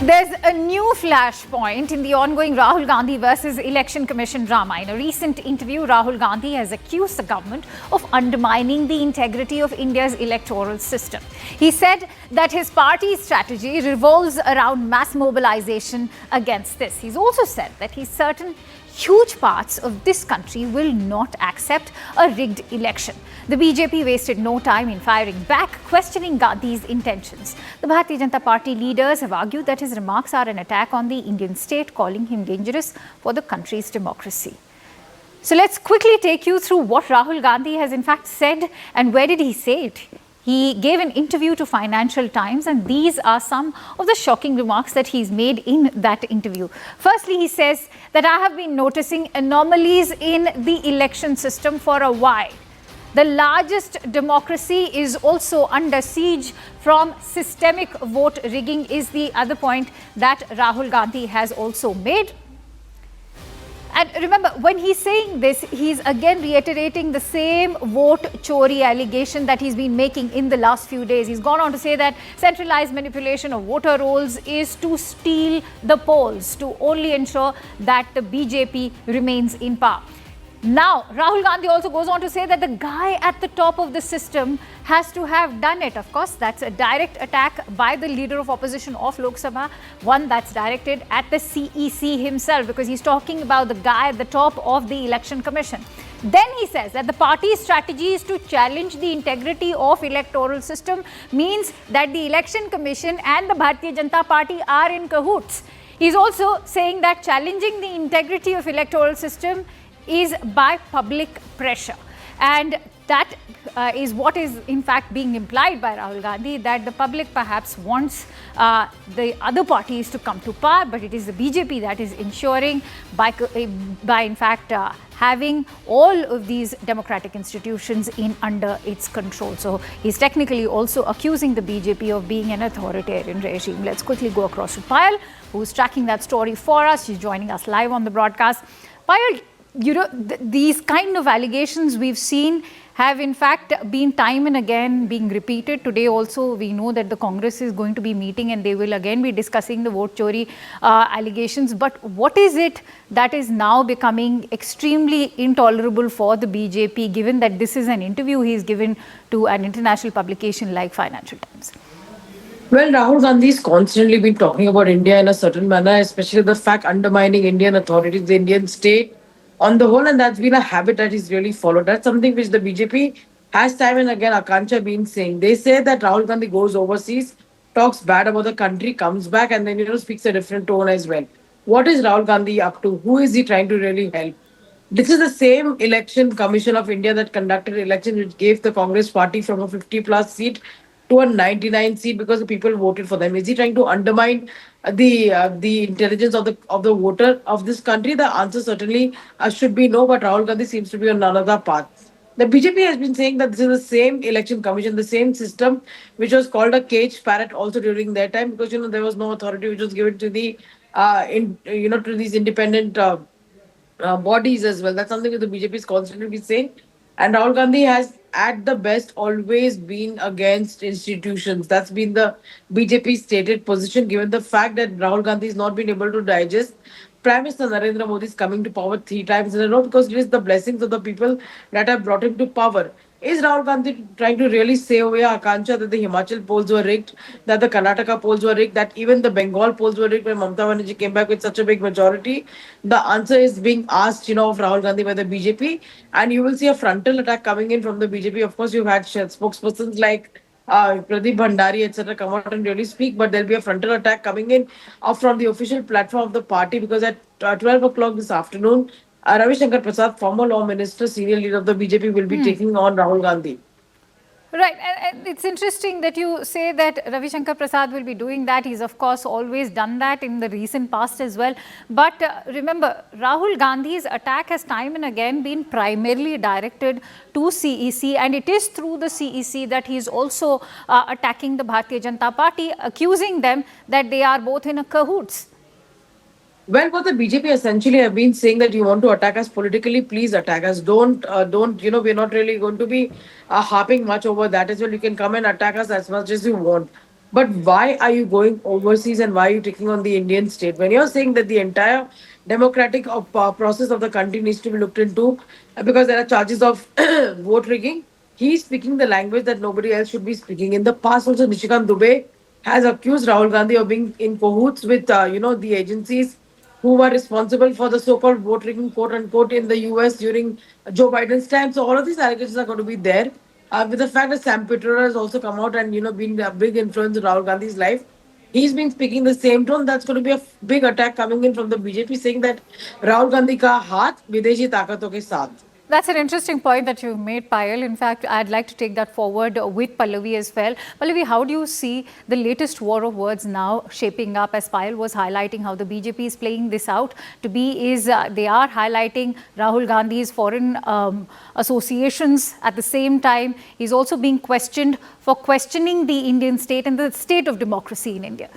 There's a new flashpoint in the ongoing Rahul Gandhi versus Election Commission drama. In a recent interview, Rahul Gandhi has accused the government of undermining the integrity of India's electoral system. He said that his party's strategy revolves around mass mobilization against this. He's also said that he's certain huge parts of this country will not accept a rigged election. The BJP wasted no time in firing back, questioning Gandhi's intentions. The Bharatiya Janata Party leaders have argued that his remarks are an attack on the Indian state, calling him dangerous for the country's democracy. So let's quickly take you through what Rahul Gandhi has in fact said and where did he say it. He gave an interview to Financial Times, and these are some of the shocking remarks that he's made in that interview. Firstly, he says that I have been noticing anomalies in the election system for a while. The largest democracy is also under siege from systemic vote rigging is the other point that Rahul Gandhi has also made. And remember, when he's saying this, he's again reiterating the same vote Chori allegation that he's been making in the last few days. He's gone on to say that centralized manipulation of voter rolls is to steal the polls, to only ensure that the BJP remains in power. Now, Rahul Gandhi also goes on to say that the guy at the top of the system has to have done it. Of course, that's a direct attack by the leader of opposition of Lok Sabha, one that's directed at the CEC himself, because he's talking about the guy at the top of the Election Commission. Then he says that the party's strategy is to challenge the integrity of electoral system, means that the Election Commission and the Bharatiya Janata Party are in cahoots. He's also saying that challenging the integrity of electoral system is by public pressure, and that is what is in fact being implied by Rahul Gandhi, that the public perhaps wants the other parties to come to power, but it is the BJP that is ensuring by in fact having all of these democratic institutions in under its control. So he's technically also accusing the BJP of being an authoritarian regime. Let's quickly go across to Payal, who's tracking that story for us. She's joining us live on the broadcast. Payal, you know, these kind of allegations we've seen have in fact been time and again being repeated. Today also we know that the Congress is going to be meeting and they will again be discussing the vote chori allegations. But what is it that is now becoming extremely intolerable for the BJP, given that this is an interview he's given to an international publication like Financial Times? Well, Rahul Gandhi has constantly been talking about India in a certain manner, especially the fact undermining Indian authorities, the Indian state on the whole, and that's been a habit that is really followed. That's something which the BJP has time and again, Akanksha, been saying. They say that Rahul Gandhi goes overseas, talks bad about the country, comes back, and then, speaks a different tone as well. What is Rahul Gandhi up to? Who is he trying to really help? This is the same election commission of India that conducted elections which gave the Congress party from a 50-plus seat to a 99 seat because the people voted for them. Is he trying to undermine the intelligence of the voter of this country? The answer certainly should be no, but Rahul Gandhi seems to be on another path. The BJP has been saying that this is the same election commission, the same system which was called a cage parrot also during their time, because there was no authority which was given to the to these independent bodies as well. That's something that the BJP is constantly been saying. And Rahul Gandhi has, at the best, always been against institutions. That's been the BJP's stated position, given the fact that Rahul Gandhi has not been able to digest Prime Minister Narendra Modi's coming to power 3 times in a row, because it is the blessings of the people that have brought him to power. Is Rahul Gandhi trying to really say away Akanksha that the Himachal polls were rigged, that the Karnataka polls were rigged, that even the Bengal polls were rigged when Mamata Banerjee came back with such a big majority? The answer is being asked, of Rahul Gandhi by the BJP, and you will see a frontal attack coming in from the BJP. Of course, you've had spokespersons like Pradeep Bhandari, etc., come out and really speak, but there'll be a frontal attack coming in from the official platform of the party, because at 12 o'clock this afternoon, Ravi Shankar Prasad, former law minister, senior leader of the BJP, will be taking on Rahul Gandhi. Right, and it's interesting that you say that Ravi Shankar Prasad will be doing that. He's of course always done that in the recent past as well. But remember, Rahul Gandhi's attack has time and again been primarily directed to CEC, and it is through the CEC that he's also attacking the Bharatiya Janata Party, accusing them that they are both in a cahoots. Well, what the BJP essentially have been saying that you want to attack us politically, please attack us. Don't, we're not really going to be harping much over that as well. You can come and attack us as much as you want. But why are you going overseas and why are you taking on the Indian state? When you're saying that the entire democratic process of the country needs to be looked into because there are charges of vote rigging, he's speaking the language that nobody else should be speaking. In the past, also, Nishikant Dubey has accused Rahul Gandhi of being in cahoots with, the agencies who were responsible for the so-called vote rigging, quote unquote, in the US during Joe Biden's time. So all of these allegations are going to be there. With the fact that Sam Pitroda has also come out and been a big influence in Rahul Gandhi's life, he's been speaking the same tone. That's going to be a big attack coming in from the BJP, saying that Rahul Gandhi ka haath videshi taakaton ke saath. That's an interesting point that you made, Payal. In fact, I'd like to take that forward with Pallavi as well. Pallavi, how do you see the latest war of words now shaping up? As Payal was highlighting how the BJP is playing this out to be is they are highlighting Rahul Gandhi's foreign associations. At the same time, he's also being questioned for questioning the Indian state and the state of democracy in India.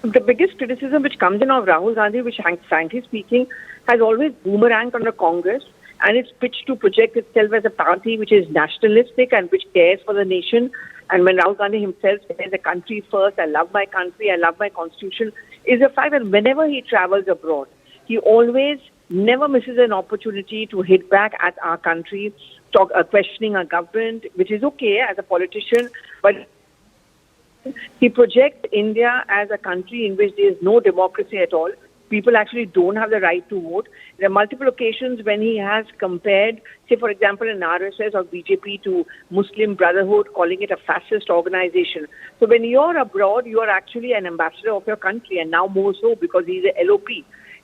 The biggest criticism which comes in of Rahul Gandhi, which frankly speaking, has always boomeranged on the Congress, and it's pitched to project itself as a party which is nationalistic and which cares for the nation. And when Rahul Gandhi himself says the country first, I love my country, I love my constitution, is a fact that whenever he travels abroad, he always never misses an opportunity to hit back at our country, questioning our government, which is okay as a politician, but he projects India as a country in which there is no democracy at all. People actually don't have the right to vote. There are multiple occasions when he has compared, say, for example, an RSS or BJP to Muslim Brotherhood, calling it a fascist organization. So when you're abroad, you are actually an ambassador of your country, and now more so because he's a LOP.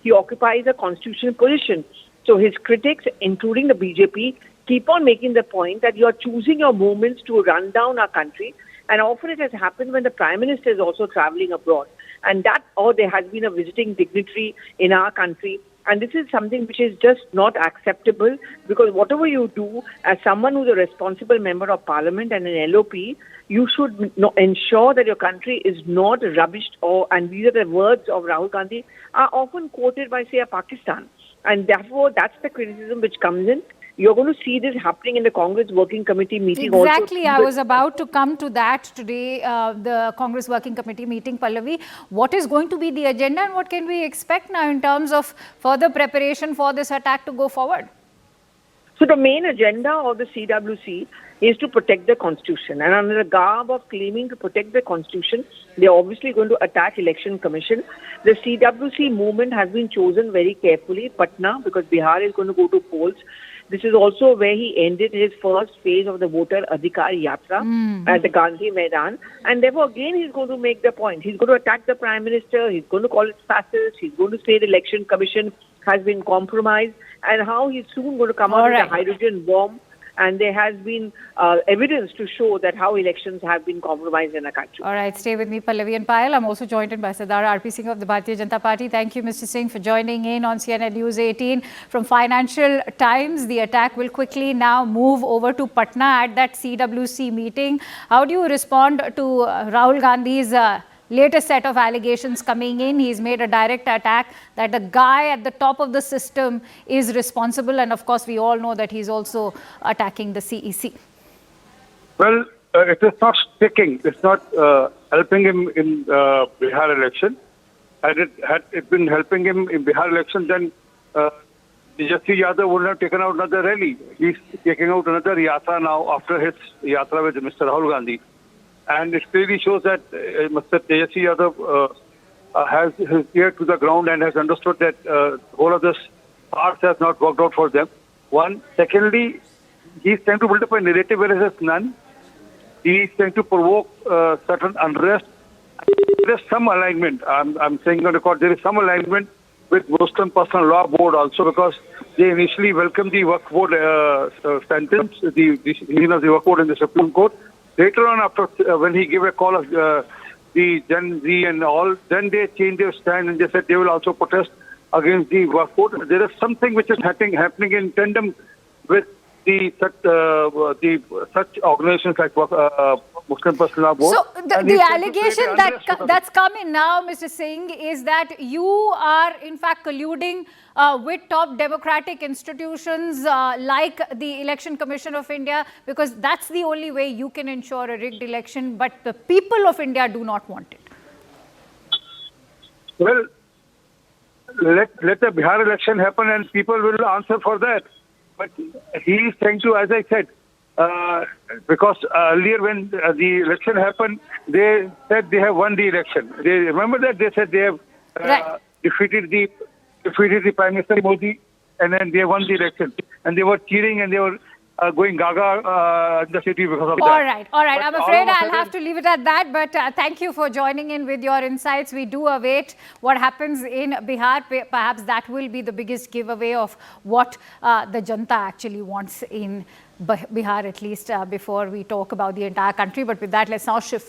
He occupies a constitutional position. So his critics, including the BJP, keep on making the point that you are choosing your moments to run down our country. And often it has happened when the Prime Minister is also traveling abroad. And that, or there has been a visiting dignitary in our country. And this is something which is just not acceptable, because whatever you do as someone who's a responsible member of parliament and an LOP, you should ensure that your country is not rubbished. And these are the words of Rahul Gandhi are often quoted by, say, a Pakistan. And therefore, that's the criticism which comes in. You're going to see this happening in the Congress Working Committee meeting also. Exactly. I was about to come to that today, the Congress Working Committee meeting, Pallavi. What is going to be the agenda and what can we expect now in terms of further preparation for this attack to go forward? So the main agenda of the CWC is to protect the constitution. And under the garb of claiming to protect the constitution, they're obviously going to attack Election Commission. The CWC movement has been chosen very carefully, Patna, because Bihar is going to go to polls. This is also where he ended his first phase of the voter Adhikar Yatra at the Gandhi Maidan. And therefore, again, he's going to make the point. He's going to attack the Prime Minister. He's going to call it fascist. He's going to say the Election Commission has been compromised, and how he's soon going to come out with a hydrogen bomb. And there has been evidence to show that how elections have been compromised in our country. All right, stay with me, Pallavi and Payal. I'm also joined in by Sardar R.P. Singh of the Bharatiya Janata Party. Thank you, Mr. Singh, for joining in on CNN News 18 from Financial Times. The attack will quickly now move over to Patna at that CWC meeting. How do you respond to Rahul Gandhi's latest set of allegations coming in? He's made a direct attack that the guy at the top of the system is responsible, and of course we all know that he's also attacking the CEC. Well, it is not sticking. It's not helping him in Bihar election. Had it been helping him in Bihar election, then Tejashi Yadav would have taken out another rally. He's taking out another yatra now after his yatra with Mr. Rahul Gandhi. And it clearly shows that Mr. Tejashi Yadav has his ear to the ground and has understood that all of this parts has not worked out for them. One. Secondly, he's trying to build up a narrative where there is none. He's trying to provoke certain unrest. There is some alignment. I'm saying on record, there is some alignment with Muslim Personal Law Board also, because they initially welcomed the Waqf Board sentence, the Waqf Board in the Supreme Court. Later on, after when he gave a call of the Gen Z and all, then they changed their stand and they said they will also protest against the Waqf Board. There is something which is happening in tandem with such organizations like Muslim personal vote. So And the he's trying to allegation create that unrest because of that's come in now, Mr. Singh, is that you are in fact colluding with top democratic institutions like the Election Commission of India, because that's the only way you can ensure a rigged election, but the people of India do not want it. Well, let the Bihar election happen and people will answer for that. But he is trying to, as I said, because earlier when the election happened, they said they have won the election. They remember that they said they have Right. defeated the Prime Minister Modi, and then they won the election. And they were cheering and they were going gaga in the city because of that. All right. But I'm all afraid of a I'll sudden- have to leave it at that. But thank you for joining in with your insights. We do await what happens in Bihar. Perhaps that will be the biggest giveaway of what the Janta actually wants in Bihar, at least before we talk about the entire country. But with that, let's now shift